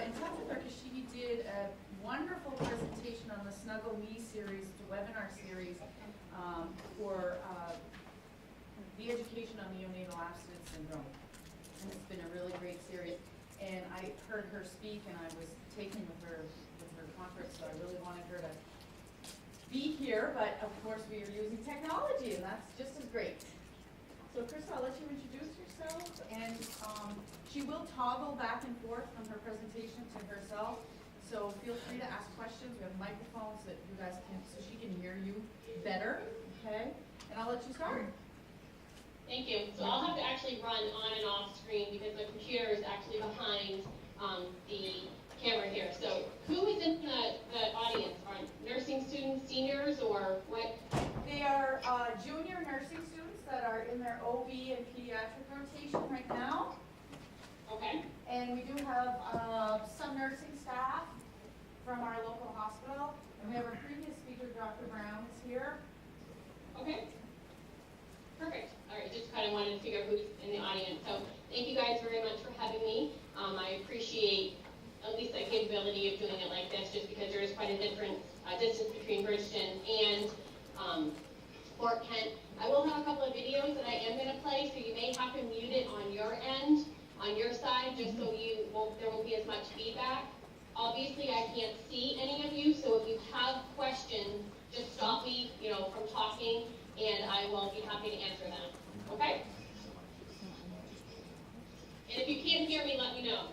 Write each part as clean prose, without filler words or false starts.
in touch with her because she did a wonderful presentation on the Snuggle Me series, it's a webinar series for the education on neonatal abstinence syndrome. And it's been a really great series. And I heard her speak, and I was taken with her conference, so I really wanted her to be here. But of course, we are using technology, and that's just as great. So, Krista, I'll let you introduce yourself, and she will toggle back and forth from her presentation to herself. So feel free to ask questions. We have microphones that you guys can, so she can hear you better. Okay, and I'll let you start. Thank you. So I'll have to actually run on and off screen because the computer is actually behind the camera here. So who is in the audience? Are nursing students, seniors, or what? They are junior nursing students that are in their OB and pediatric rotation right now. Okay. And we do have some nursing staff from our local hospital. And we have our previous speaker, Dr. Brown, is here. Okay. Perfect. All right, just kind of wanted to figure out who's in the audience. So thank you guys very much for having me. I appreciate at least the capability of doing it like this, just because there is quite a different distance between Bridgton and Fort Kent. I will have a couple of videos that I am going to play, so you may have to mute it on your end, on your side, just so there won't be as much feedback. Obviously, I can't see any of you, so if you have questions, just stop me, from talking, and I will be happy to answer them. Okay? And if you can't hear me, let me know.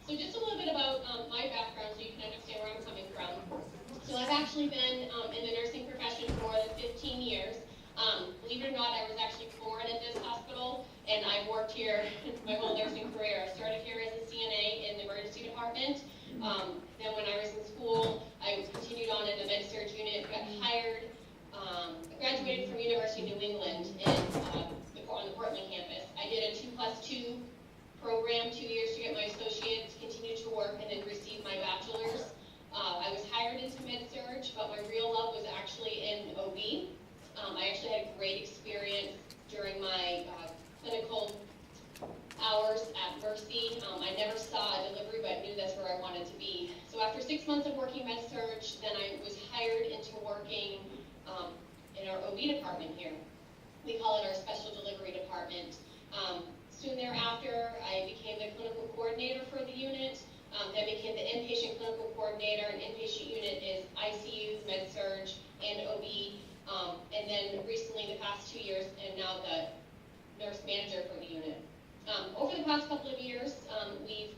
So just a little bit about my background so you can understand where I'm coming from. So I've actually been in the nursing profession for more than 15 years. Believe it or not, I was actually born at this hospital, and I've worked here my whole nursing career. I started here as a CNA in the emergency department. Then when I was in school, I continued on in the med-surg unit, got hired, graduated from University of New England on the Portland campus. I did a 2+2 program, 2 years to get my associates, continued to work, and then received my bachelor's. I was hired into med-surg, but my real love was actually in OB. I actually had a great experience during my clinical hours at Mercy. I never saw a delivery, but knew that's where I wanted to be. So after 6 months of working med-surg, then I was hired into working in our OB department here. We call it our special delivery department. Soon thereafter, I became the clinical coordinator for the unit. Then became the inpatient clinical coordinator, and inpatient unit is ICU, med-surg, and OB. And then recently, the past 2 years, am now the nurse manager for the unit. Over the past couple of years, we've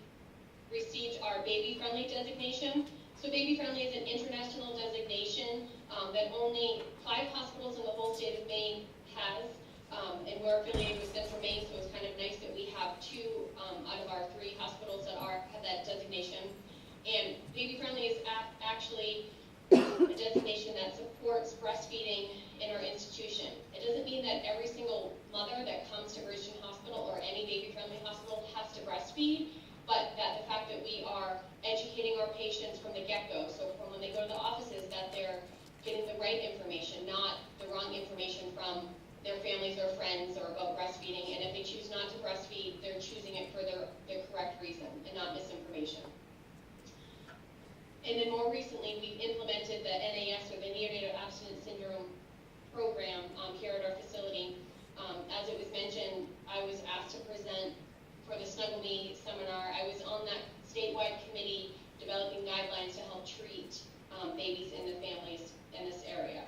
received our baby-friendly designation. So baby-friendly is an international designation that only 5 hospitals in the whole state of Maine has. And we're affiliated with Central Maine, so it's kind of nice that we have 2 out of our 3 hospitals that have that designation. And baby-friendly is actually a designation that supports breastfeeding in our institution. It doesn't mean that every single mother that comes to Bridgton Hospital or any baby-friendly hospital has to breastfeed, but that the fact that we are educating our patients from the get-go, so from when they go to the offices, that they're getting the right information, not the wrong information from their families or friends or about breastfeeding, and if they choose not to breastfeed, they're choosing it for their correct reason and not misinformation. And then more recently, we've implemented the NAS, or the Neonatal Abstinence Syndrome program here at our facility. As it was mentioned, I was asked to present for the Snuggle Me seminar. I was on that statewide committee developing guidelines to help treat babies and their families in this area.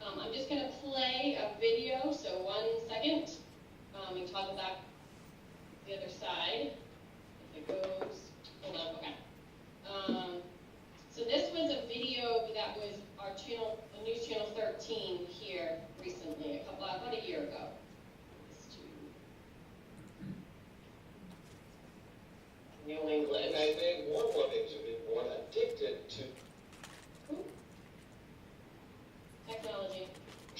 I'm just going to play a video, so 1 second. We can toggle back to the other side. If it goes, hold on, okay. So this was a video that was our channel, News Channel 13 here recently, about a year ago. New England. And I think more women have been born addicted to technology.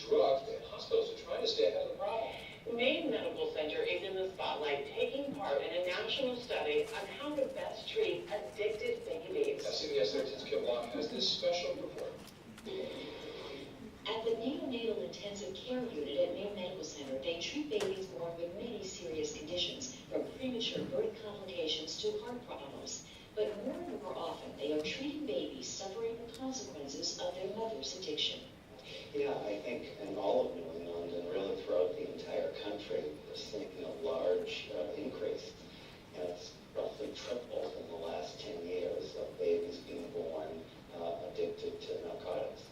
Drugs, and hospitals are trying to stay ahead of the problem. Maine Medical Center is in the spotlight, taking part in a national study on how to best treat addicted babies. CBS 13's Kim Block has this special report. At the Neonatal Intensive Care Unit at Maine Medical Center, they treat babies born with many serious conditions, from premature birth complications to heart problems. But more and more often, they are treating babies suffering the consequences of their mother's addiction. Yeah, I think in all of New England and really throughout the entire country, we're seeing a large increase. And it's roughly tripled in the last 10 years of babies being born addicted to narcotics.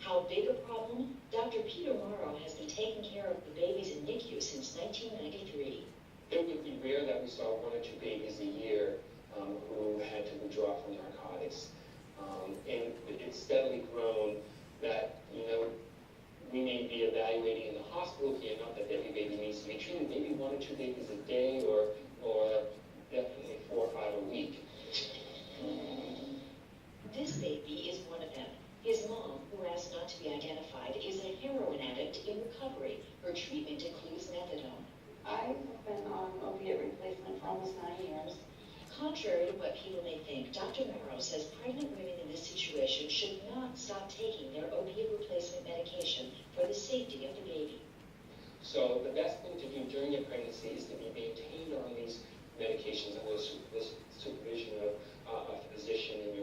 How big a problem? Dr. Peter Morrow has been taking care of the babies in NICU since 1993. It would be rare that we saw 1 or 2 babies a year who had to withdraw from narcotics. And it's steadily grown that, we may be evaluating in the hospital here, not that every baby needs to be treated, maybe 1 or 2 babies a day or definitely 4 or 5 a week. This baby is one of them. His mom, who asked not to be identified, is a heroin addict in recovery. Her treatment includes methadone. I've been on opiate replacement for almost 9 years. Contrary to what people may think, Dr. Morrow says pregnant women in this situation should not stop taking their opiate replacement medication for the safety of the baby. So the best thing to do during your pregnancy is to be maintained on these medications under the supervision of a physician and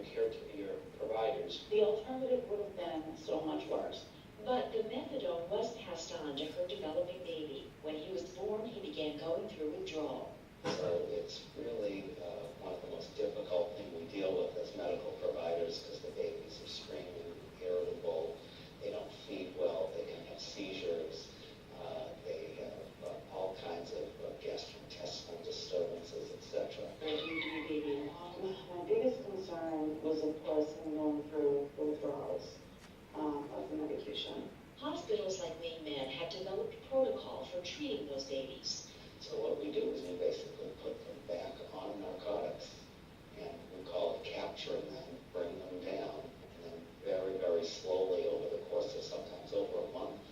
your providers. The alternative would have been so much worse. But the methadone was passed on to her developing baby. When he was born, he began going through withdrawal. So it's really one of the most difficult things we deal with as medical providers because the babies are screaming, irritable, they don't feed well, they can have seizures, they have all kinds of gastrointestinal disturbances, etc. My biggest concern was, of course, in going through the withdrawals of the medication. Hospitals like Maine Med have developed a protocol for treating those babies. So what we do is we basically put them back on narcotics, and we call it capturing them, bring them down, and then very, very slowly over the course of sometimes over a month,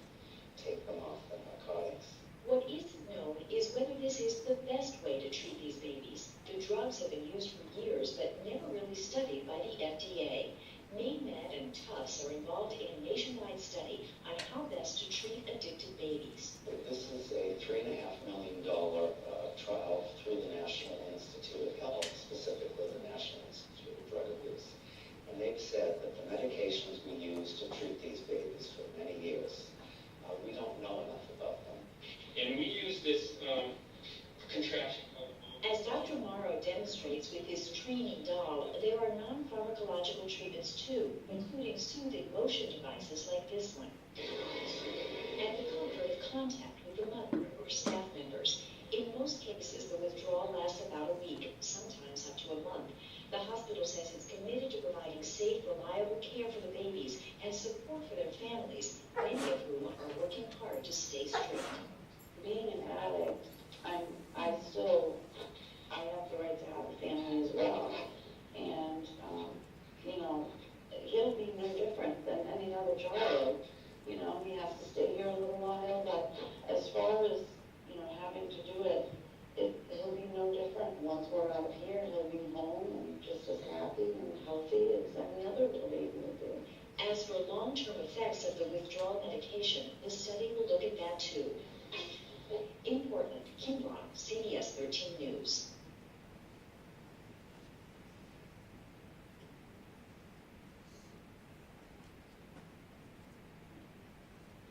take them off the narcotics. What isn't known is whether this is the best way to treat these babies. The drugs have been used for years, but never really studied by the FDA. Maine Med and Tufts are involved in a nationwide study on how best to treat addicted babies. This is a $3.5 million trial through the National Institute of Health, specifically the National Institute of Drug Abuse. And they've said that the medications we use to treat these babies for many years, we don't know enough about them. And we use this contraption. As Dr. Morrow demonstrates with his training doll, there are non-pharmacological treatments too, including soothing motion devices like this one. And the comfort of contact with the mother or staff members. In most cases, the withdrawal lasts about a week, sometimes up to a month. The hospital says it's committed to providing safe, reliable care for the babies and support for their families, many of whom are working hard to stay strict. Being an addict, I have the right to have a family as well. And, he'll be no different than any other child. He has to stay here a little while, but as far as, having to do it, he'll be no different. Once we're out here, he'll be home and just as happy and healthy as any other little baby will be. As for long-term effects of the withdrawal medication, the study will look at that too. In Portland, Kim Brown, CBS 13 News.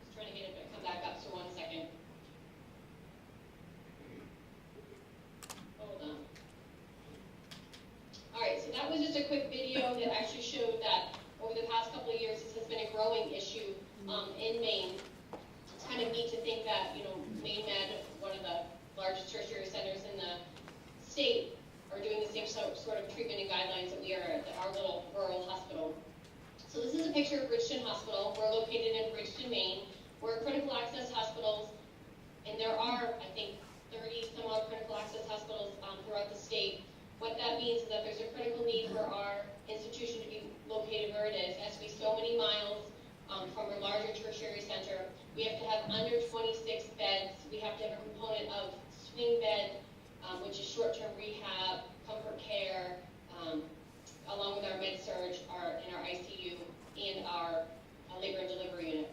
Just trying to get it to come back up, so 1 second. Hold on. All right, so that was just a quick video that actually showed that over the past couple of years, this has been a growing issue in Maine. It's kind of neat to think that, Maine Med, one of the largest tertiary centers in the state, are doing the same sort of treatment and guidelines that we are at our little rural hospital. So this is a picture of Bridgton Hospital. We're located in Bridgton, Maine. We're critical access hospitals, and there are, I think, 30 similar critical access hospitals throughout the state. What that means is that there's a critical need for our institution to be located where it is. It has to be so many miles from a larger tertiary center. We have to have under 26 beds. We have to have a component of swing bed, which is short-term rehab, comfort care, along with our med-surg, in our ICU, and our labor and delivery unit.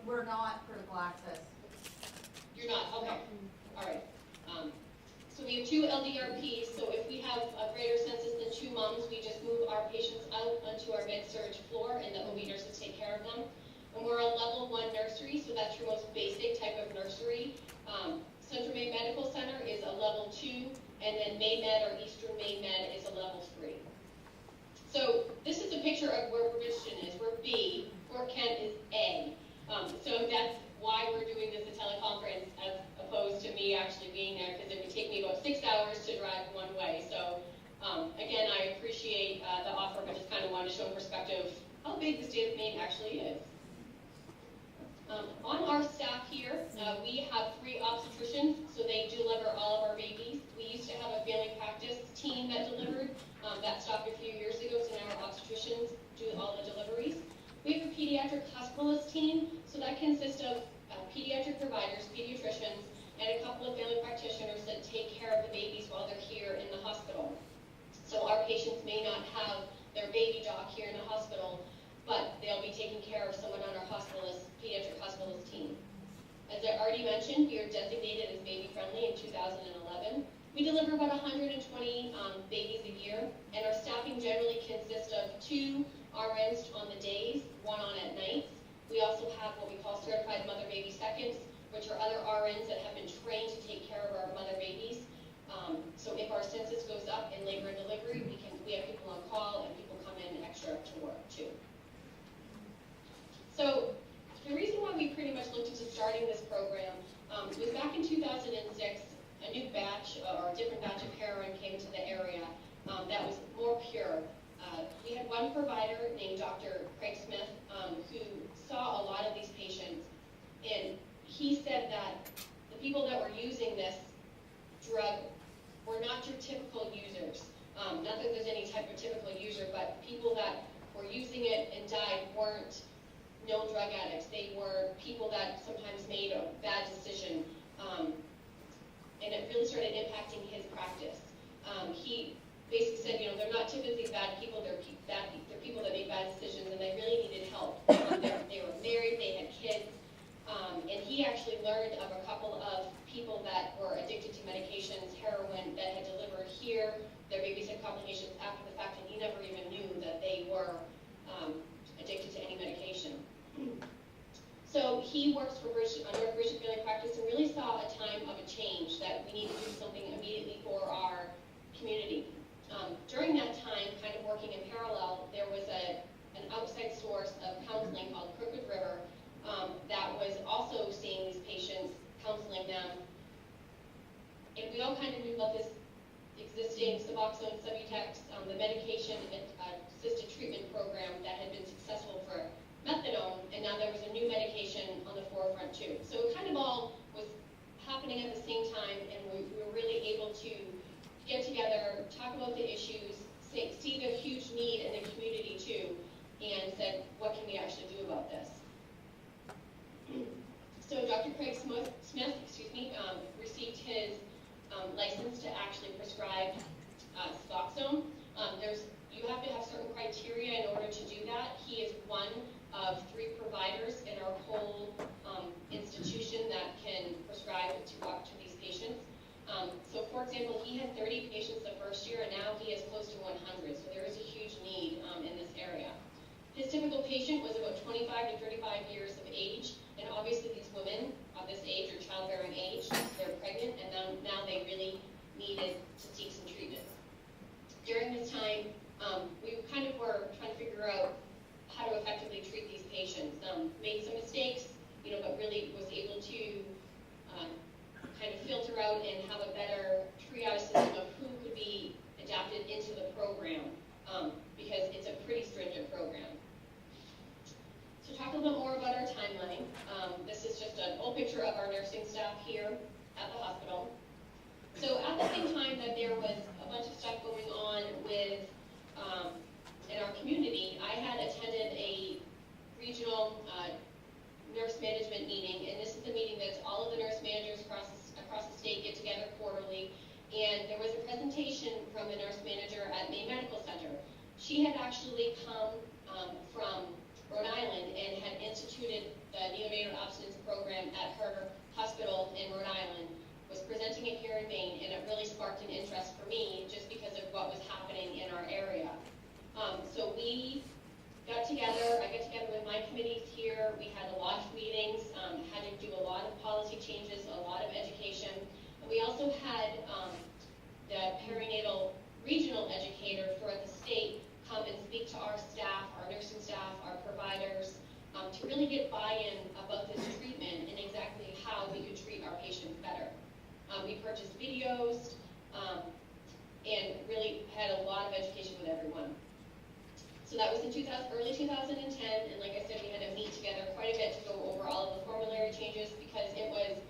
we're not critical access. You're not, okay, all right. So we have 2 LDRPs, so if we have a greater census than 2 moms, we just move our patients out onto our med-surg floor and the OB nurses take care of them. And we're a level 1 nursery, so that's your most basic type of nursery. Central Maine Medical Center is a level 2, and then Maine Med or Eastern Maine Med is a level 3. So this is a picture of where Bridgton is. We're B, Fort Kent is A. So that's why we're doing this a teleconference as opposed to me actually being there, because it would take me about 6 hours to drive one way. So again, I appreciate the offer, but just kind of wanted to show in perspective how big the state of Maine actually is. On our staff here, we have 3 obstetricians, so they deliver all of our babies. We used to have a family practice team that delivered. That stopped a few years ago, so now our obstetricians do all the deliveries. We have a pediatric hospitalist team, so that consists of pediatric providers, pediatricians, and a couple of family practitioners that take care of the babies while they're here in the hospital. So our patients may not have their baby doc here in the hospital, but they'll be taking care of someone on our pediatric hospitalist team. As I already mentioned, we are designated as baby friendly in 2011. We deliver about 120 babies a year, and our staffing generally consists of 2 RNs on the days, 1 on at nights. We also have what we call certified mother-baby seconds, which are other RNs that have been trained to take care of our mother babies. So if our census goes up in labor and delivery, we have people on call and people come in extra to work too. So the reason why we pretty much looked into starting this program was back in 2006, a new batch or a different batch of heroin came to the area that was more pure. We had one provider named Dr. Craig Smith who saw a lot of these patients, and he said that the people that were using this drug were not your typical users. Not that there's any type of typical user, but people that were using it and died weren't known drug addicts. They were people that sometimes made a bad decision, and it really started impacting his practice. He basically said, you know, they're not typically bad people, they're people that make bad decisions, and they really needed help. They were married, they had kids, and he actually learned of a couple of people that were addicted to medications, heroin, that had delivered here. Their babies had complications after the fact, and he never even knew that they were addicted to any medication. So he works for North Bridgton Family Practice and really saw a time of a change, that we need to do something immediately for our community. During that time, kind of working in parallel, there was an outside source of counseling called Crooked River that was also seeing these patients, counseling them. And we all kind of knew about this existing Suboxone, Subutex, the medication assisted treatment program that had been successful for methadone, and now there was a new medication on the forefront too. So it kind of all was happening at the same time, and we were really able to get together, talk about the issues, see the huge need in the community too, and said, what can we actually do about this? So Dr. Craig Smith received his license to actually prescribe Suboxone. You have to have certain criteria in order to do that. He is one of 3 providers in our whole institution that can prescribe to these patients. So for example, he had 30 patients the first year, and now he has close to 100. So there is a huge need in this area. His typical patient was about 25 to 35 years of age, and obviously these women of this age or childbearing age, they're pregnant, and now they really needed to seek some treatment. During this time, we kind of were trying to figure out how to effectively treat these patients. Made some mistakes, but really was able to kind of filter out and have a better triage system of who could be adapted into the program, because it's a pretty stringent program. So talk a little bit more about our timeline. This is just an old picture of our nursing staff here at the hospital. So at the same time that there was a bunch of stuff going on with in our community, I had attended a regional nurse management meeting, and this is the meeting that's all of the nurse managers across the state get together quarterly, and there was a presentation from a nurse manager at Maine Medical Center. She had actually come from Rhode Island and had instituted the neonatal abstinence program at her hospital in Rhode Island, was presenting it here in Maine, and it really sparked an interest for me just because of what was happening in our area. So we got together, I got together with my committees here, we had a lot of meetings, had to do a lot of policy changes, a lot of education. And we also had the perinatal regional educator throughout the state come and speak to our staff, our nursing staff, our providers, to really get buy-in about this treatment and exactly how we could treat our patients better. We purchased videos and really had a lot of education with everyone. So that was in early 2010, and like I said, we had to meet together quite a bit to go over all of the formulary changes because it was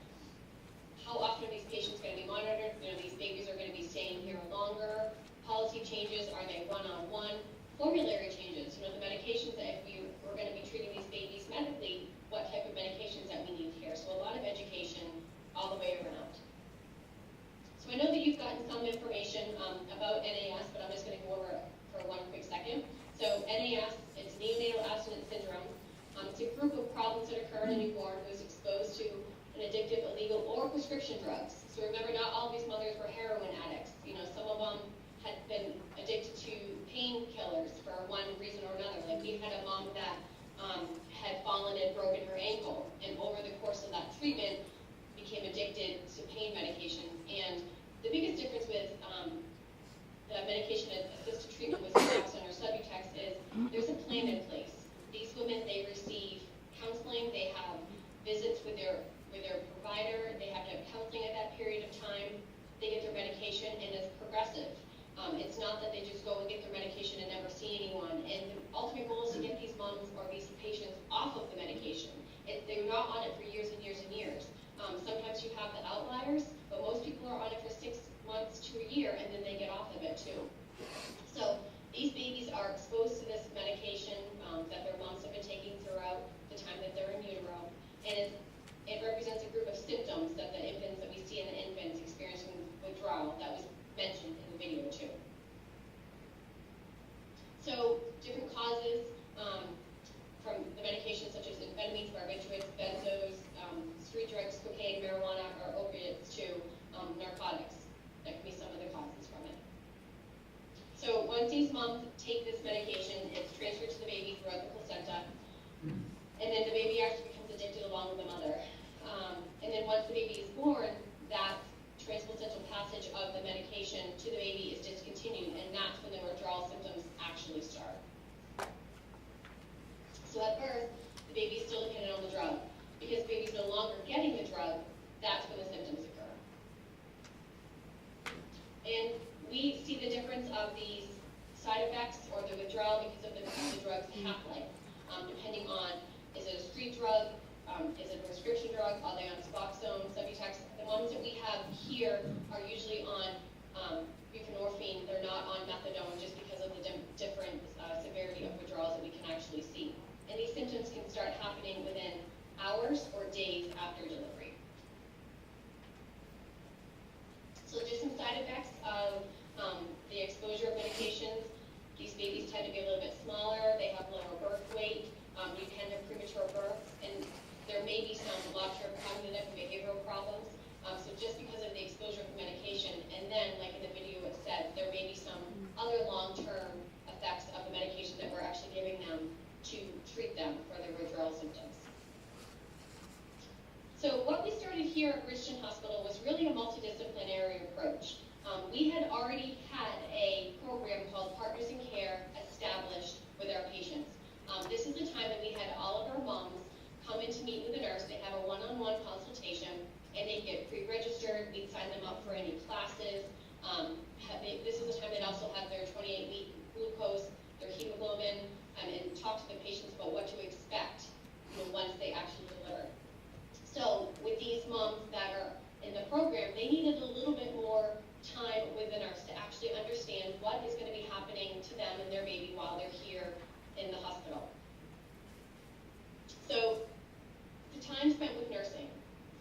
how often are these patients going to be monitored? You know, these babies are going to be staying here longer. Policy changes, are they one-on-one? Formulary changes, you know, the medications that if we were going to be treating these babies medically, what type of medications that we need here. So a lot of education all the way around. So I know that you've gotten some information about NAS, but I'm just going to go over it for one quick second. So NAS, it's neonatal abstinence syndrome. It's a group of problems that occur in a newborn who is exposed to an addictive, illegal, or prescription drugs. So remember, not all these mothers were heroin addicts. You know, some of them had been addicted to painkillers for one reason or another. Like we had a mom that had fallen and broken her ankle, and over the course of that treatment, became addicted to pain medications. And the biggest difference with the medication-assisted treatment with Suboxone or Subutex is there's a plan in place. These women, they receive counseling, they have visits with their provider, they have to have counseling at that period of time, they get their medication, and it's progressive. It's not that they just go and get their medication and never see anyone. And the ultimate goal is to get these moms or these patients off of the medication. They're not on it for years and years and years. Sometimes you have the outliers, but most people are on it for 6 months to a year, and then they get off of it too. So these babies are exposed to this medication that their moms have been taking throughout the time that they're in utero, and it represents a group of symptoms that the infants that we see in the infants experiencing withdrawal that was mentioned in the video too. So different causes from the medications such as amphetamines, barbiturates, benzos, street drugs, cocaine, marijuana, or opiates to narcotics. That can be some of the causes from it. So once these moms take this medication, it's transferred to the baby throughout the placenta, and then the baby actually becomes addicted along with the mother. And then once the baby is born, that transplacental passage of the medication to the baby is discontinued, and that's when the withdrawal symptoms actually start. So at birth, the baby is still dependent on the drug. Because the baby's no longer getting the drug, that's when the symptoms occur. And we see the difference of these side effects or the withdrawal because of the drug's half-life. Depending on, is it a street drug, is it a prescription drug, are they on Suboxone, Subutex? The ones that we have here are usually on buprenorphine, they're not on methadone just because of the different severity of withdrawals that we can actually see. And these symptoms can start happening within hours or days after delivery. So just some side effects of the exposure of medications. These babies tend to be a little bit smaller, they have lower birth weight, you can have premature births, and there may be some long-term cognitive and behavioral problems. So just because of the exposure of medication, and then like in the video it said, there may be some other long-term effects of the medication that we're actually giving them to treat them for their withdrawal symptoms. So what we started here at Bridgton Hospital was really a multidisciplinary approach. We had already had a program called Partners in Care established with our patients. This is the time that we had all of our moms come in to meet with a nurse. They have a one-on-one consultation, and they get pre-registered. We'd sign them up for any classes. This is the time they'd also have their 28-week glucose, their hemoglobin, and talk to the patients about what to expect once they actually deliver. So with these moms that are in the program, they needed a little bit more time with the nurse to actually understand what is going to be happening to them and their baby while they're here in the hospital. So the time spent with nursing.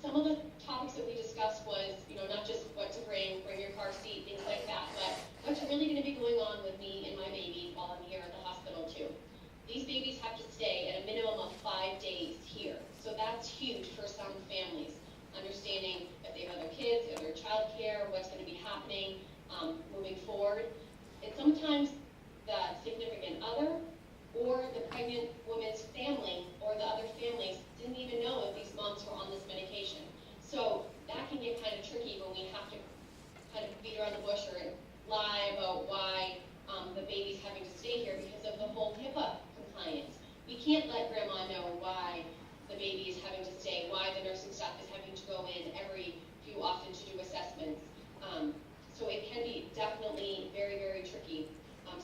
Some of the topics that we discussed was, not just what to bring your car seat, things like that, but what's really going to be going on with me and my baby while I'm here at the hospital too. These babies have to stay at a minimum of 5 days here. huge for some families. Understanding if they have other kids, other childcare, what's going to be happening moving forward. And sometimes the significant other or the pregnant woman's family or the other families didn't even know if these moms were on this medication. So that can get kind of tricky when we have to kind of beat around the bush or lie about why the baby's having to stay here because of the whole HIPAA compliance. We can't let grandma know why the baby is having to stay, why the nursing staff is having to go in every few often to do assessments. So it can be definitely very, very tricky.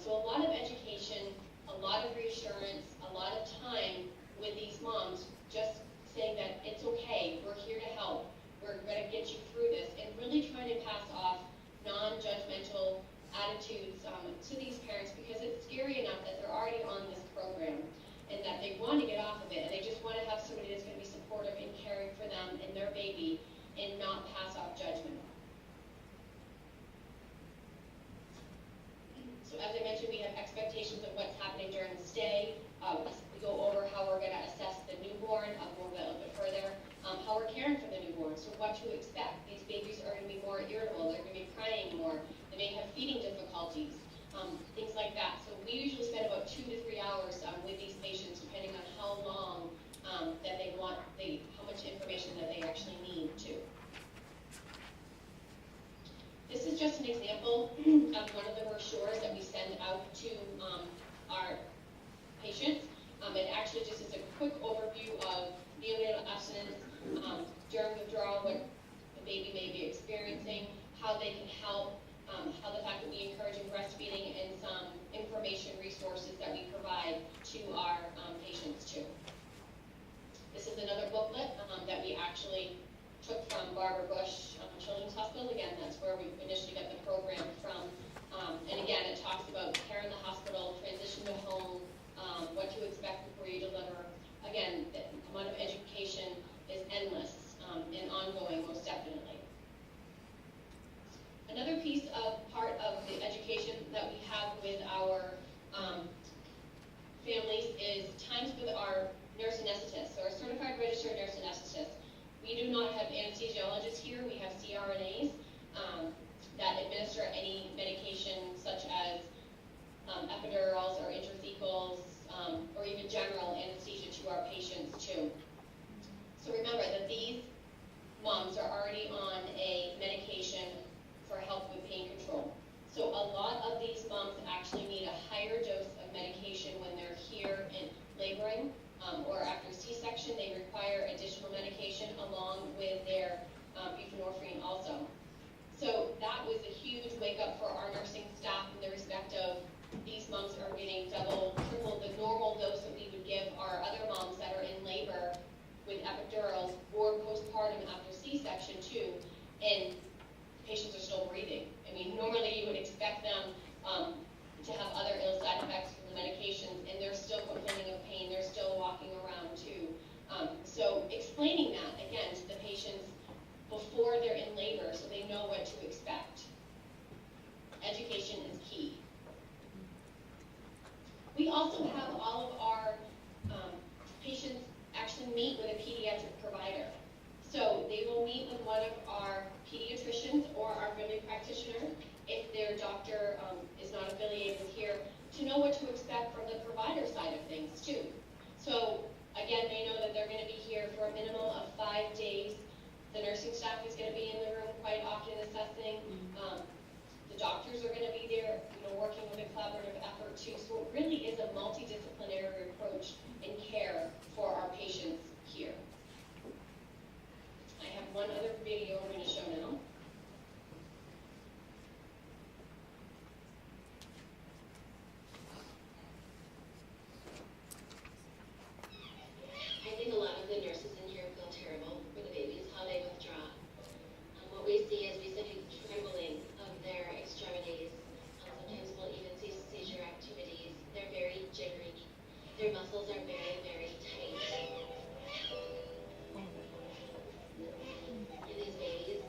So a lot of education, a lot of reassurance, a lot of time with these moms, just saying that it's okay, we're here to help, we're going to get you through this, and really trying to pass off non-judgmental attitudes to these parents, because it's scary enough that they're already on this program and that they want to get off of it, and they just want to have somebody that's going to be supportive and caring for them and their baby and not pass off judgment. So as I mentioned, we have expectations of what's happening during the stay. We go over how we're going to assess the newborn, a little bit further, how we're caring for the newborn, so what to expect. These babies are going to be more irritable, they're going to be crying more, they may have feeding difficulties, things like that. So we usually spend about 2 to 3 hours with these patients, depending on how long that they want, how much information that they actually need to. This is just an example of one of the brochures that we send out to our patients. It actually just is a quick overview of neonatal abstinence during withdrawal, what the baby may be experiencing, how they can help, how the fact that we encourage breastfeeding, and some information resources that we provide to our patients too. This is another booklet that we actually took from Barbara Bush Children's Hospital. Again, that's where we initially got the program from. And again, it talks about care in the hospital, transition to home, what to expect before you deliver. Again, the amount of education is endless and ongoing, most definitely. Another piece of part of the education that we have with our families is times with our nurse anesthetists, so our certified registered nurse anesthetists. We do not have anesthesiologists here. We have CRNAs that administer any medication such as epidurals or intrathecals or even general anesthesia to our patients too. So remember that these moms are already on a medication for help with pain control. So a lot of these moms actually need a higher dose of medication when they're here and laboring. Or after C-section, they require additional medication along with their buprenorphine also. So that was a huge wake up for our nursing staff in the respect of these moms are getting double, triple the normal dose that we would give our other moms that are in labor with epidurals or postpartum after C-section too, and patients are still breathing. I mean, normally you would expect them to have other ill side effects from the medications, and they're still complaining of pain, they're still walking around too. So explaining that, again, to the patients before they're in labor so they know what to expect. Education is key. We also have all of our patients actually meet with a pediatric provider. So they will meet with one of our pediatricians or our family practitioner if their doctor is not affiliated here, to know what to expect from the provider side of things too. So again, they know that they're going to be here for a minimum of 5 days. The nursing staff is going to be in the room quite often assessing. The doctors are going to be there, working with a collaborative effort too. So it really is a multidisciplinary approach in care for our patients here. I have one other video I'm going to show now. I think a lot of the nurses in here feel terrible for the babies, how they withdraw. What we see is we see trembling of their extremities. Sometimes we'll even see seizure activities. They're very jittery. Their muscles are very, very tight. And these babies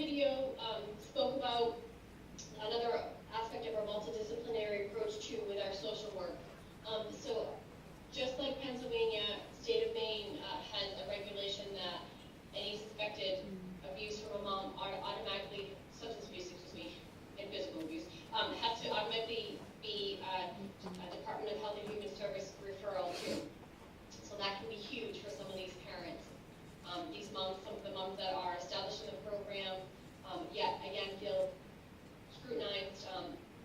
video spoke about another aspect of our multidisciplinary approach too with our social work. So just like Pennsylvania, state of Maine has a regulation that any suspected abuse from a mom automatically, substance abuse, excuse me, and physical abuse, has to automatically be a Department of Health and Human Service referral to. So that can be huge for some of these parents. These moms, some of the moms that are established in the program, yet again feel scrutinized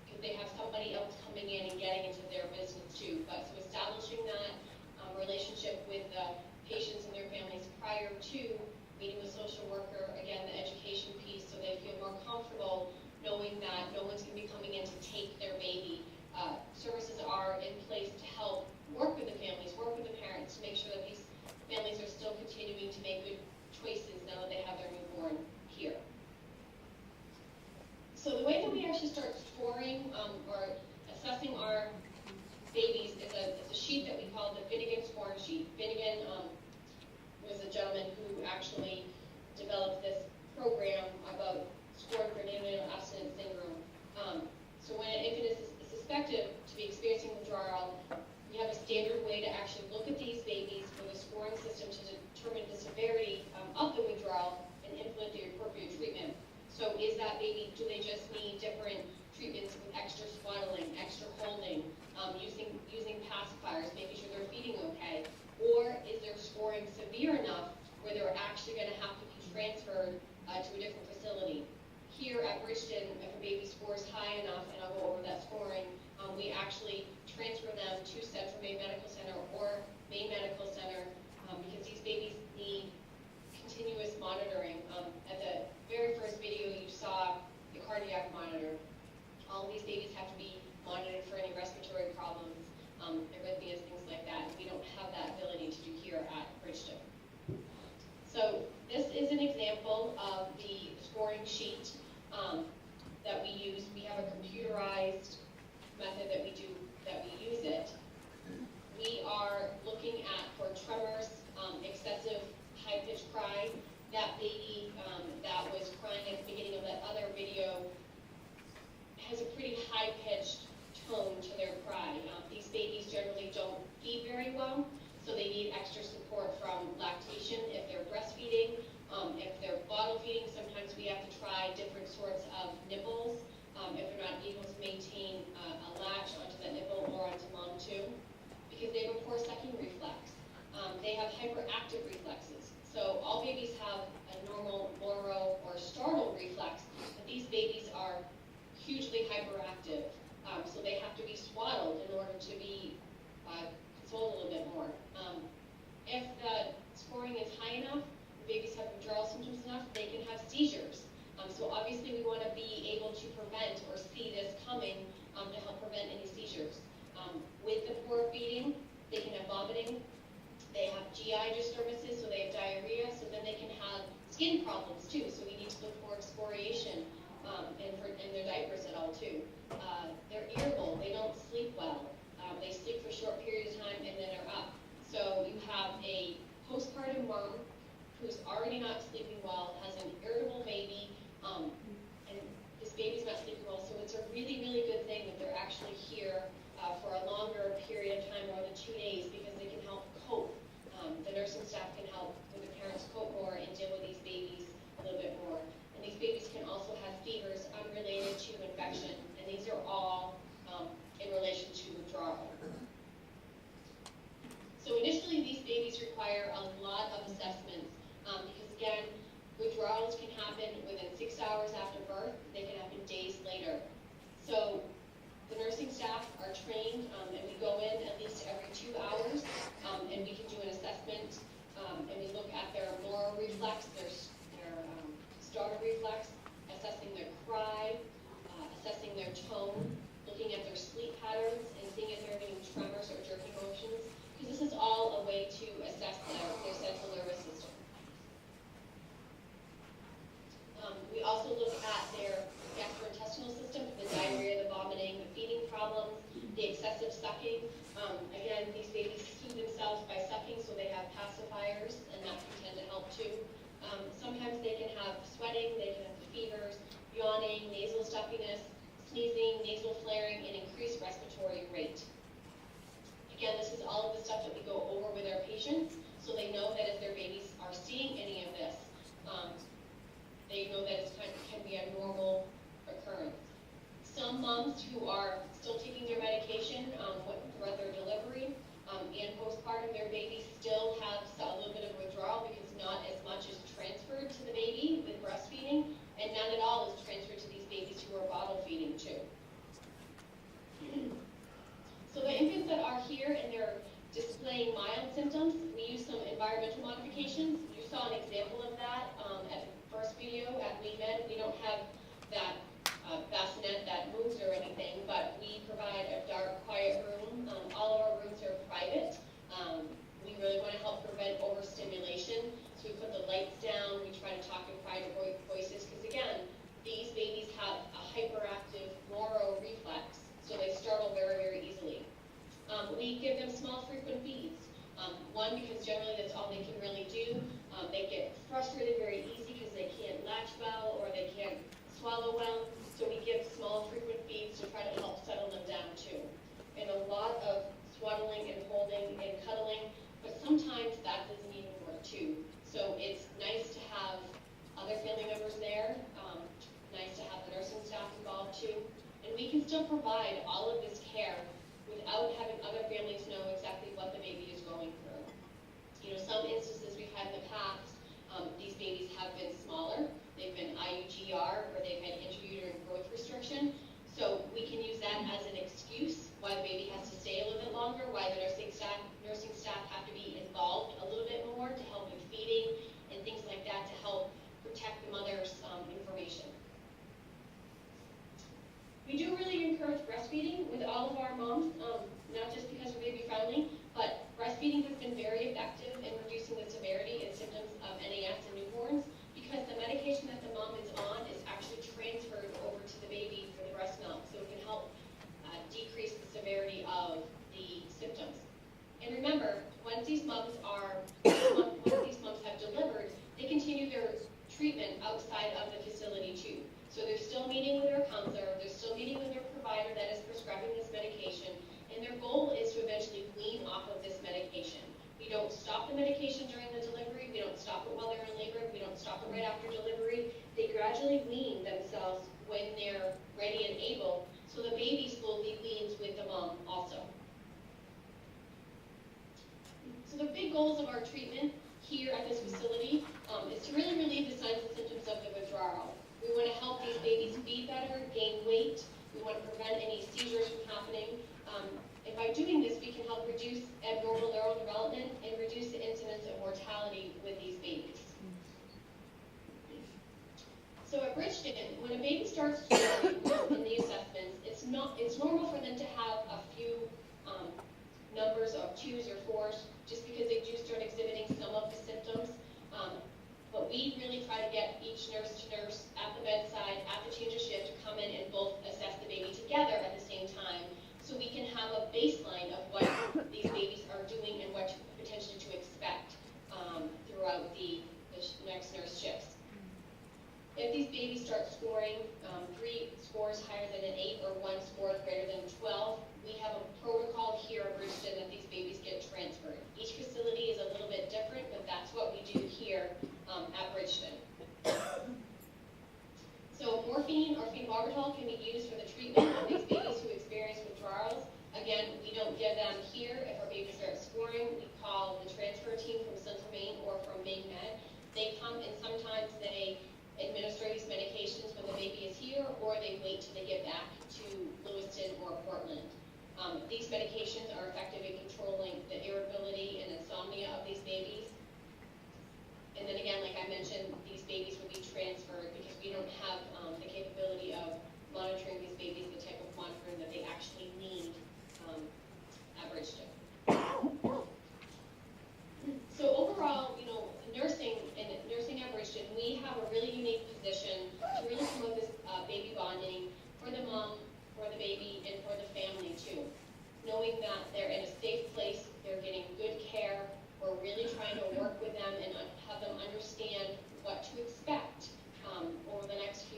because they have somebody else coming in and getting into their business too. But so establishing that relationship with the patients and their families prior to meeting with social worker, again, the education piece, so they feel more comfortable knowing that no one's going to be coming in to take their baby. Services are in place to help work with the families, work with the parents to make sure that these families are still continuing to make good choices now that they have their newborn here. So the way that we actually start scoring or assessing our babies is a sheet that we call the Finnegan scoring sheet. Finnegan was a gentleman who actually developed this program about scoring for neonatal abstinence syndrome. So when an infant is suspected to be experiencing withdrawal, we have a standard way to actually look at these babies with a scoring system to determine the severity of the withdrawal and implement the appropriate treatment. So is that baby, do they just need different treatments with extra swaddling, extra holding, using pacifiers, making sure they're feeding okay? Or is their scoring severe enough where they're actually going to have to be transferred to a different facility? Here at Bridgton, if a baby scores high enough, and I'll go over that scoring, we actually transfer them to Central Maine Medical Center or Maine Medical Center because these babies need continuous monitoring. At the very first video you saw the cardiac monitor. All of these babies have to be monitored for any respiratory problems, arrhythmias, things like that. We don't have that ability to do here at Bridgton. So this is an example of the scoring sheet that we use. We have a computerized method that we use it. We are looking at for tremors, excessive high-pitched cry. That baby that was crying at the beginning of that other video has a pretty high-pitched tone to their cry. These babies generally don't feed very well, so they need extra support from lactation if they're breastfeeding. If they're bottle feeding, sometimes we have to try different sorts of nipples if they're not able to maintain a latch onto that nipple or onto mom too, because they have a poor sucking reflex. They have hyperactive reflexes. So all babies have a normal Moro or startle reflex, but these babies are hugely hyperactive. So they have to be swaddled in order to be consoled a little bit more. If the scoring is high enough, babies have withdrawal symptoms enough, they can have seizures. So obviously we want to be able to prevent or see this coming to help prevent any seizures. With the poor feeding, they can have vomiting, they have GI disturbances, so they have diarrhea, so then they can have skin problems too, so we need to look for excoriation in their diapers at all too. They're irritable, they don't sleep well, they sleep for short periods of time and then they're up. So you have a postpartum mom who's already not sleeping well, has an irritable baby, and this baby's not sleeping well, so it's a really, really good thing that they're actually here for a longer period of time, more than 2 days, because they can help cope. The nursing staff can help with the parents cope more and deal with these babies a little bit more. And these babies can also have fevers unrelated to infection, and these are all in relation to withdrawal. So initially, these babies require a lot of assessments because, again, withdrawals can happen within 6 hours after birth. They can happen days later. So the nursing staff are trained, and we go in at least every 2 hours, and we can do an assessment, and we look at their Moro reflex, their startle reflex, assessing their cry, assessing their tone, looking at their sleep patterns, and seeing if they're having tremors or jerking motions, because this is all a way to assess their central nervous system. We also look at their gastrointestinal system, the diarrhea, the vomiting, the feeding problems, the excessive sucking. Again, these babies soothe themselves by sucking, so they have pacifiers, and that can tend to help too. Sometimes they can have sweating, they can have fevers, yawning, nasal stuffiness, sneezing, nasal flaring, and increased respiratory rate. Again, this is all of the stuff that we go over with our patients, so they know that if their babies are seeing any of this, they know that it can be a normal occurrence. Some moms who are still taking their medication throughout their delivery and postpartum, their babies still have a little bit of withdrawal because not as much is transferred to the baby with breastfeeding, and none at all is transferred to these babies who are bottle feeding too. So the infants that are here and they're displaying mild symptoms, we use some environmental modifications. You saw an example of that at the first video at WeMed. We don't have that bassinet that moves or anything, but we provide a dark, quiet room. All of our rooms are private. We really want to help prevent overstimulation, so we put the lights down. We try to talk in quiet voices because, again, these babies have a hyperactive Moro reflex, so they startle very, very easily. We give them small, frequent feeds. One, because generally that's all they can really do. They get frustrated very easy because they can't latch well or they can't swallow well. So we give small, frequent feeds to try to help settle them down too. And a lot of swaddling and holding and cuddling, but sometimes that doesn't even work too. So it's nice to have other family members there, nice to have the nursing staff involved too. And we can still provide all of this care without having other families know exactly what the baby is going through. You know, some instances we've had in the past, these babies have been smaller, they've been IUGR, or they've had intrauterine growth restriction. So we can use that as an excuse why the baby has to stay a little bit longer, why the nursing staff have to be involved a little bit more to help with feeding and things like that to help protect the mother's information. We do really encourage breastfeeding with all of our moms, not just because we're baby friendly, but breastfeeding has been very effective in reducing the severity and symptoms of NAS in newborns because the medication that the mom is on is actually transferred over to the baby for the breast milk, so it can help decrease the severity of the symptoms. And remember, once these moms have delivered, they continue their treatment outside of the facility too. So they're still meeting with their counselor, they're still meeting with their provider that is prescribing this medication, and their goal is to eventually wean off of this medication. We don't stop the medication during the delivery, we don't stop it while they're in labor, we don't stop it right after delivery. They gradually wean themselves when they're ready and able, so the baby slowly weans with the mom also. So the big goals of our treatment here at this facility is to really relieve the signs and symptoms of the withdrawal. We want to help these babies feed better, gain weight. We want to prevent any seizures from happening. And by doing this, we can help reduce abnormal neural development and reduce the incidence of mortality with these babies. So at Bridgton, when a baby starts growing in the assessments, it's normal for them to have a few numbers of 2s or 4s, just because they do start exhibiting some of the symptoms. But we really try to get each nurse to nurse at the bedside, at the change of shift, to come in and both assess the baby together at the same time, so we can have a baseline of what these babies are doing and what potentially to expect throughout the next nurse shifts. If these babies start scoring 3 scores higher than an 8 or 1 score greater than 12, we have a protocol here at Bridgton that these babies get transferred. Each facility is a little bit different, but that's what we do here at Bridgton. So morphine or phenobarbital can be used for the treatment of these babies who experience withdrawals. Again, we don't give them here. If our baby starts scoring, we call the transfer team from Central Maine or from Maine Med. They come and sometimes they administer these medications when the baby is here, or they wait till they get back to Lewiston or Portland. These medications are effective in controlling the irritability and insomnia of these babies. And then again, like I mentioned, these babies will be transferred because we don't have the capability of monitoring these babies, the type of monitoring that they actually need at Bridgton. So overall, you know, nursing at Bridgton, we have a really unique position to really promote this baby bonding for the mom, for the baby, and for the family too. Knowing that they're in a safe place, they're getting good care, we're really trying to work with them and have them understand what to expect over the next few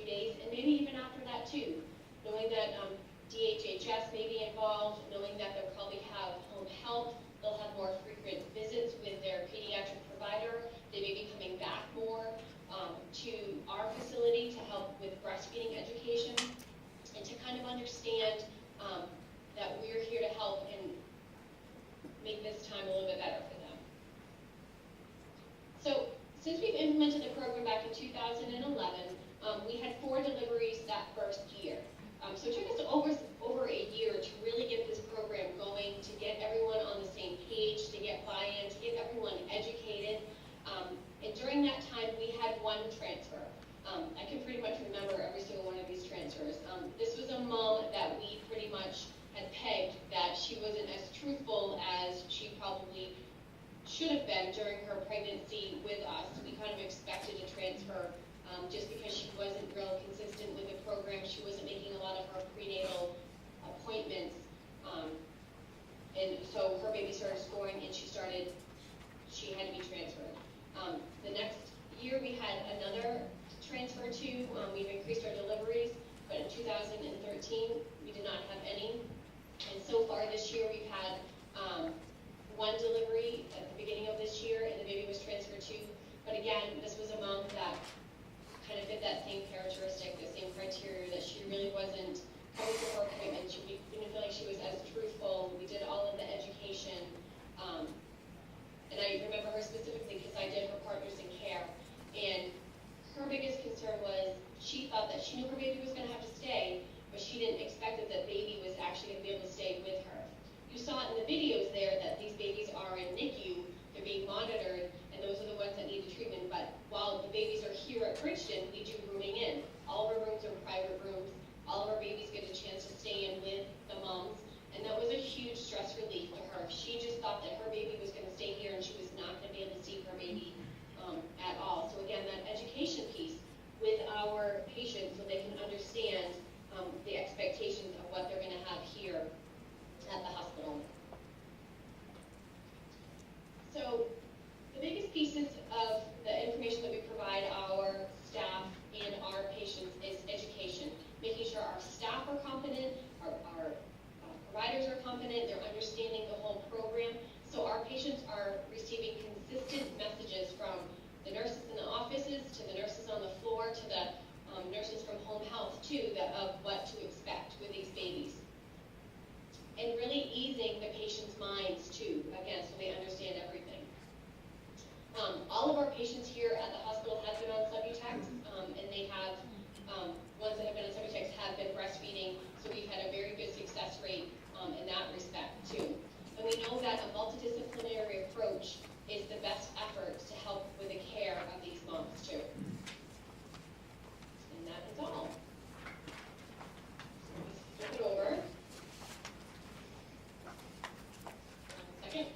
a little bit better for them. So since we've implemented the program back in 2011, we had 4 deliveries that first year. So it took us over a year to really get this program going, to get everyone on the same page, to get buy-in, to get everyone educated. And during that time, we had 1 transfer. I can pretty much remember every single one of these transfers. This was a mom that we pretty much had pegged that she wasn't as truthful as she probably should have been during her pregnancy with us. We kind of expected a transfer just because she wasn't real consistent with the program. She wasn't making a lot of her prenatal appointments. And so her baby started scoring and she had to be transferred. The next year we had another transfer too. We've increased our deliveries, but in 2013 we did not have any. And so far this year we've had 1 delivery at the beginning of this year, and the baby was transferred too. But again, this was a mom that kind of fit that same characteristic, the same criteria, that she really wasn't coming to her appointment. She didn't feel like she was as truthful. We did all of the education. And I remember her specifically because I did her Partners in Care. And her biggest concern was she thought that she knew her baby was going to have to stay, but she didn't expect that the baby was actually going to be able to stay with her. You saw it in the videos there that these babies are in NICU, they're being monitored, and those are the ones that need the treatment. But while the babies are here at Bridgton, we do rooming in. All of our rooms are private rooms. All of our babies get a chance to stay in with the moms, and that was a huge stress relief to her. She just thought that her baby was going to stay here and she was not going to be able to see her baby at all. So again, that education piece with our patients so they can understand the expectations of what they're going to have here at the hospital. So the biggest pieces of the information that we provide our staff and our patients is education, making sure our staff are competent, our providers are competent, they're understanding the whole program. So our patients are receiving consistent messages from the nurses in the offices, to the nurses on the floor, to the nurses from home health too, of what to expect with these babies. And really easing the patient's minds too, again, so they understand everything. All of our patients here at the hospital have been on Subutex, and they have, ones that have been on Subutex have been breastfeeding, so we've had a very good success rate in that respect too. And we know that a multidisciplinary approach is the best effort to help with the care of these moms too. And that is all. Flip it over. 1 second.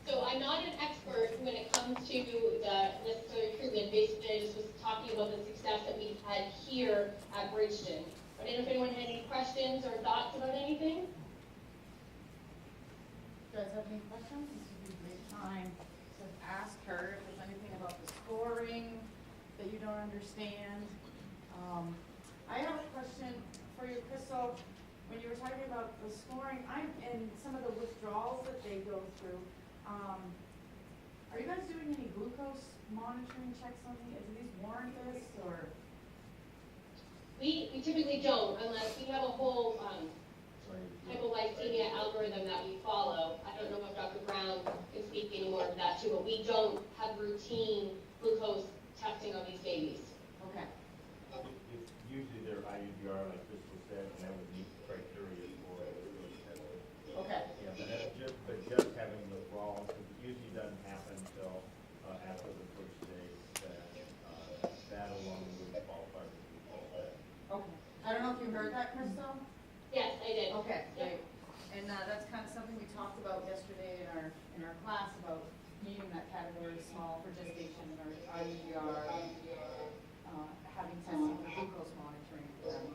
So I'm not an expert when it comes to the necessary treatment. Basically, I just was talking about the success that we've had here at Bridgton. I don't know if anyone had any questions or thoughts about anything. You guys have any questions? This would be a great time to ask her if there's anything about the scoring that you don't understand. I have a question for you, Crystal. When you were talking about the scoring, and some of the withdrawals that they go through, are you guys doing any glucose monitoring checks on these? Do these warrant this, or? We typically don't, unless we have a whole hypoglycemia algorithm that we follow. I don't know if Dr. Brown can speak any more of that too, but we don't have routine glucose testing on these babies. Okay. Usually they're IUDR, like Crystal said, and that would meet the criteria for it. Okay. Yeah, but just having withdrawals, it usually doesn't happen until after the first day, that alone would qualify for the Okay. I don't know if you heard that, Crystal? Yes, I did. Okay, Yep. great. And that's kind of something we talked about yesterday in our class about needing that category small for gestation or IUDR, having testing for glucose monitoring for them.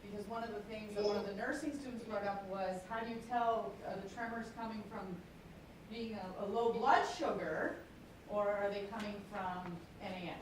Because one of the things that one of the nursing students brought up was, how do you tell the tremors coming from being a low blood sugar, or are they coming from NAS?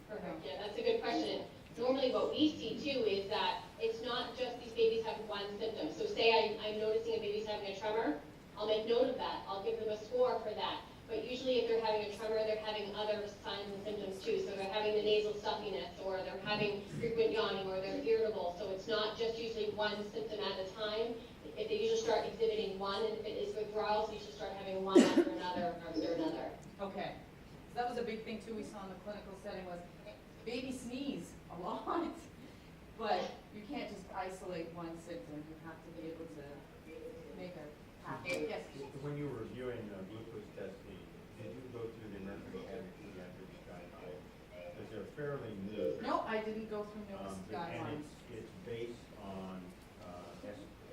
Perfect. Yeah, that's a good question. Normally what we see too is that it's not just these babies have one symptom. So say I'm noticing a baby's having a tremor, I'll make note of that. I'll give them a score for that. but usually if they're having a tremor, they're having other signs and symptoms too. So they're having the nasal stuffiness, or they're having frequent yawning, or they're irritable. So it's not just usually one symptom at a time. If they usually start exhibiting one, and if it is withdrawal, so you should start having one after another after another. Okay. So that was a big thing too we saw in the clinical setting was baby sneeze a lot. But you can't just isolate one symptom. You have to be able to make a pathway. Yes. When you were reviewing glucose testing, did you go through the American Academy of Pediatrics guidelines? Because they're fairly new. No, I didn't go through NOAA's guidelines. And it's based on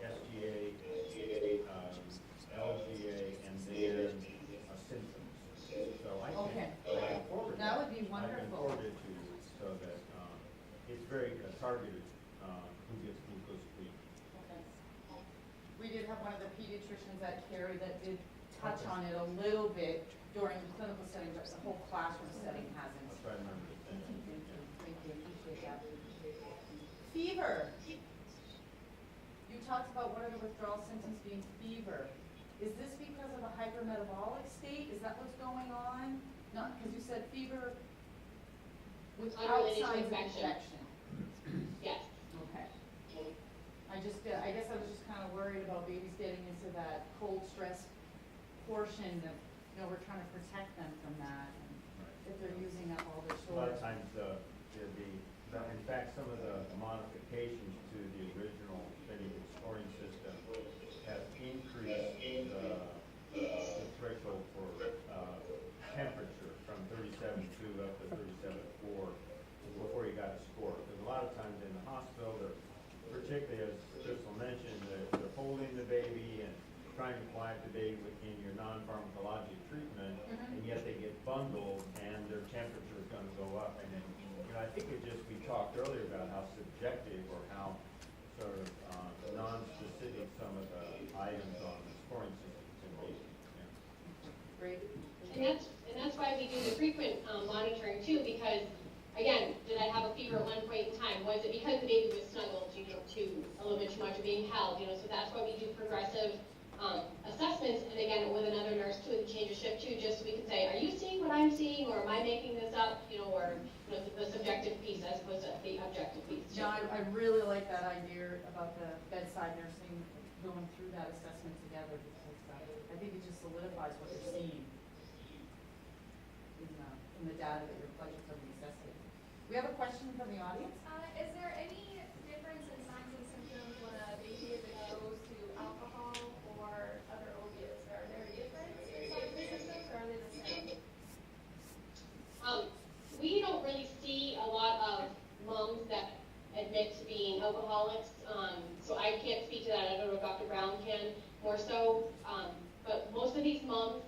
SGA, LGA, and then symptoms. So I can forward That would be I can wonderful. forward it to you so that it's very targeted who gets glucose free. Okay. We did have one of the pediatricians at Cary that did touch on it a little bit during the clinical setting, but the whole classroom setting hasn't. I'll try to remember to say that. Thank you, appreciate that. Fever. You talked about one of the withdrawal symptoms being fever. Is this because of a hypermetabolic state? Is that what's going on? Not, because you said fever without Unrelated to signs of infection. infection. Yes. Okay. I guess I was just kind of worried about babies getting into that cold stress portion of, we're trying to protect them from that. And if they're using up all their A lot of storage. times in fact, some of the modifications to the original baby scoring system have increased the threshold for temperature from 37.2 up to 37.4 before you got a score. Because a lot of times in the hospital, particularly as Crystal mentioned, they're holding the baby and trying to quiet the baby in your non-pharmacological treatment, and yet they get bundled and their temperature is going to go up. And then, I think we talked earlier about how subjective or how sort of non-specific some of the items on the scoring system can be. Yeah. Great. And that's why we do the frequent monitoring too, because again, did I have a fever at one point in time? Was it because the baby was snuggled, a little bit too much, or being held? So that's why we do progressive assessments, and again, with another nurse too, to change a shift too, just so we can say, are you seeing what I'm seeing, or am I making this up? Or the subjective piece as opposed to the objective piece. No, I really like that idea about the bedside nursing going through that assessment together, because I think it just solidifies what you're seeing in the data that you're collecting from the assessment. We have a question from the audience. Is there any difference in signs and symptoms when a baby is exposed to alcohol or other opiates? Are there different signs and symptoms, or are they the same? We don't really see a lot of moms that admit to being alcoholics, so I can't speak to that. I don't know if Dr. Brown can more so, but most of these moms,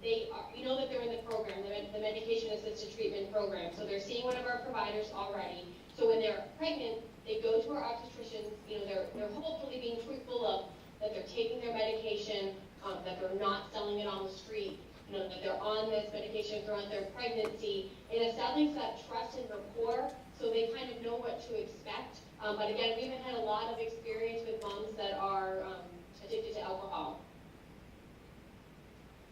we know that they're in the program, the medication-assisted treatment program, so they're seeing one of our providers already. So when they're pregnant, they go to our obstetricians. They're hopefully being truthful of that they're taking their medication, that they're not selling it on the street, that they're on this medication throughout their pregnancy. It establishes that trust and rapport, so they kind of know what to expect. But again, we haven't had a lot of experience with moms that are addicted to alcohol.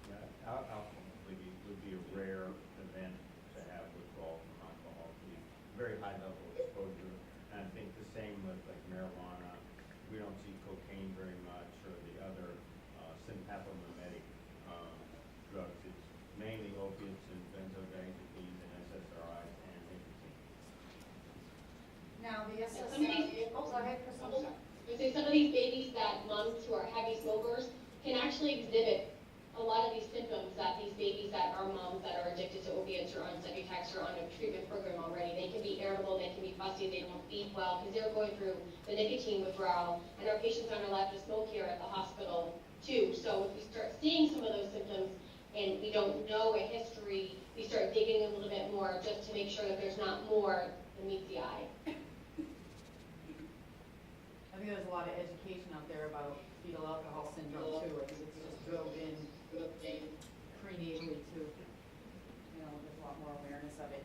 Yeah, alcohol would be a rare event to have withdrawal from alcohol. Very high level of exposure. And I think the same with like marijuana. We don't see cocaine very much, or the other sympathomimetic drugs. It's mainly opiates and benzodiazepines and SSRIs and nicotine. Now, the SSRI. go ahead, Crystal. Some of these babies that moms who are heavy smokers can actually exhibit a lot of these symptoms that these babies that are moms that are addicted to opiates or on Subutex or on a treatment program already. They can be irritable, they can be fussy, they don't feed well because they're going through the nicotine withdrawal, and our patients aren't allowed to smoke here at the hospital too. So if we start seeing some of those symptoms and we don't know a history, we start digging a little bit more just to make sure that there's not more than meets the eye. I think there's a lot of education out there about fetal alcohol syndrome too. I think it's just drilled in prenatally too. There's a lot more awareness of it.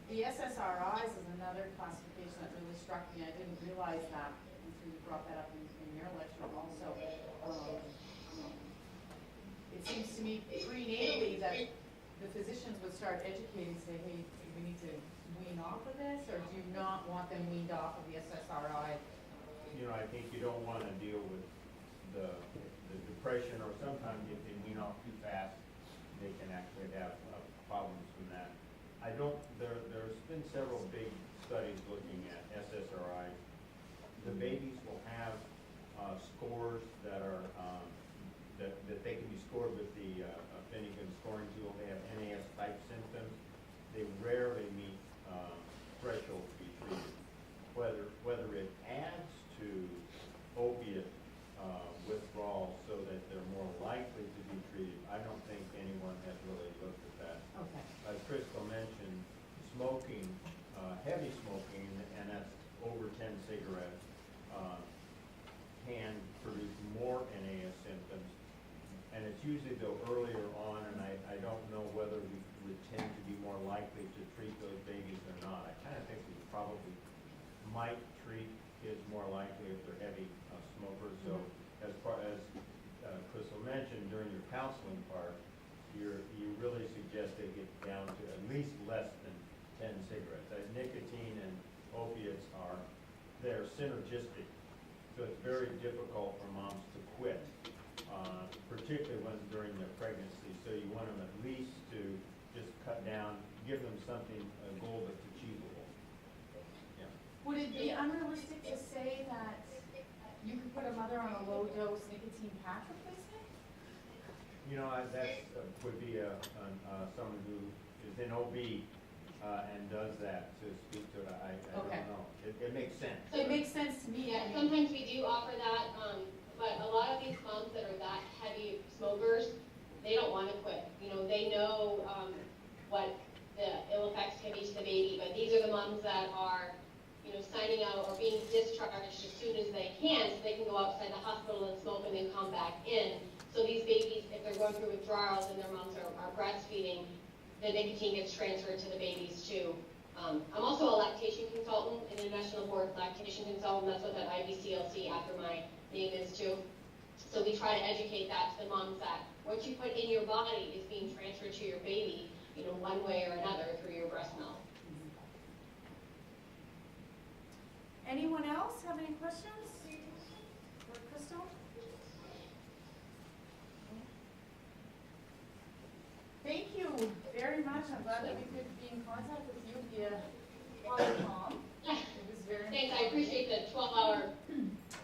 The SSRIs is another classification that really struck me. I didn't realize that until you brought that up in your lecture also. it seems to me prenatally that the physicians would start educating, say, hey, do we need to wean off of this, or do you not want them weaned off of the SSRI? You know, I think you don't want to deal with the depression, or sometimes if they wean off too fast, they can actually have problems from that. There's been several big studies looking at SSRIs. The babies will have scores that are that they can be scored with the Finnegan scoring tool. They have NAS type symptoms. They rarely meet threshold to be treated. Whether it adds to opiate withdrawal so that they're more likely to be treated, I don't think anyone has really looked at that. Okay. As Crystal mentioned, smoking, heavy smoking, and that's over 10 cigarettes, can produce more NAS symptoms. And it's usually though earlier on, and I don't know whether we would tend to be more likely to treat those babies or not. I kind of think we probably might treat kids more likely if they're heavy smokers. So as far as Crystal mentioned, during your counseling part, you really suggest they get down to at least less than 10 cigarettes. Nicotine and opiates they're synergistic. So it's very difficult for moms to quit, particularly when during their pregnancy. So you want them at least to just cut down, give them something, a goal that's achievable. Yeah. Would it be unrealistic to say that you could put a mother on a low-dose nicotine patch replacement? You know, that would be someone who is in OB and does that to speak to it. I Okay. don't know. It makes sense. So it makes sense to me. Yeah, sometimes we do offer that, but a lot of these moms that are that heavy smokers, they don't want to quit. You know, they know what the ill effects can be to the baby, but these are the moms that are, you know, signing out or being discharged as soon as they can, so they can go outside the hospital and smoke and then come back in. So these babies, if they're going through withdrawals and their moms are breastfeeding, the nicotine gets transferred to the babies too. I'm also a lactation consultant, an international board lactation consultant. That's what that IBCLC after my name is too. So we try to educate that to the moms that what you put in your body is being transferred to your baby, you know, one way or another through your breast milk. Anyone else have any questions for Crystal? Thank you very much. I'm glad that we could be in contact with you via Polycom. It was very Thanks, I appreciate the 12-hour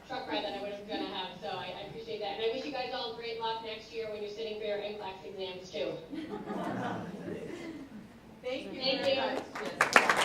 truck ride that I wasn't going to have, so I appreciate that. And I wish you guys all great luck next year when you're sitting for your NCLEX exams too. Thank you Thank very you. much. Yes.